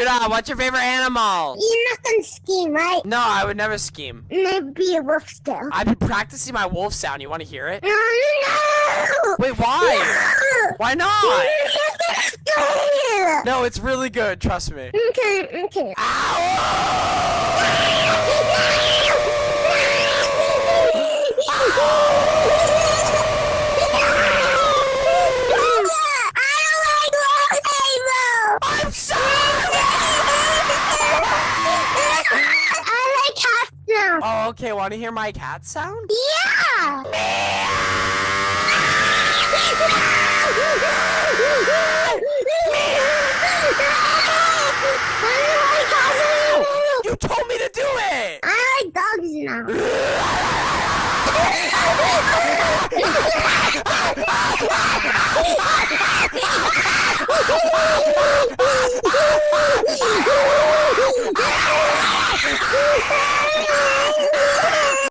Luna, what's your favorite animal? You're not gonna scheme, right? No, I would never scheme. Maybe a wolf still. I've been practicing my wolf sound. You want to hear it? No! Wait, why? No! Why not? No, it's really good. Trust me. Okay. I'm sorry! I like cat sound. Oh, okay. Want to hear my cat sound? Yeah! You told me to do it! I like dogs now.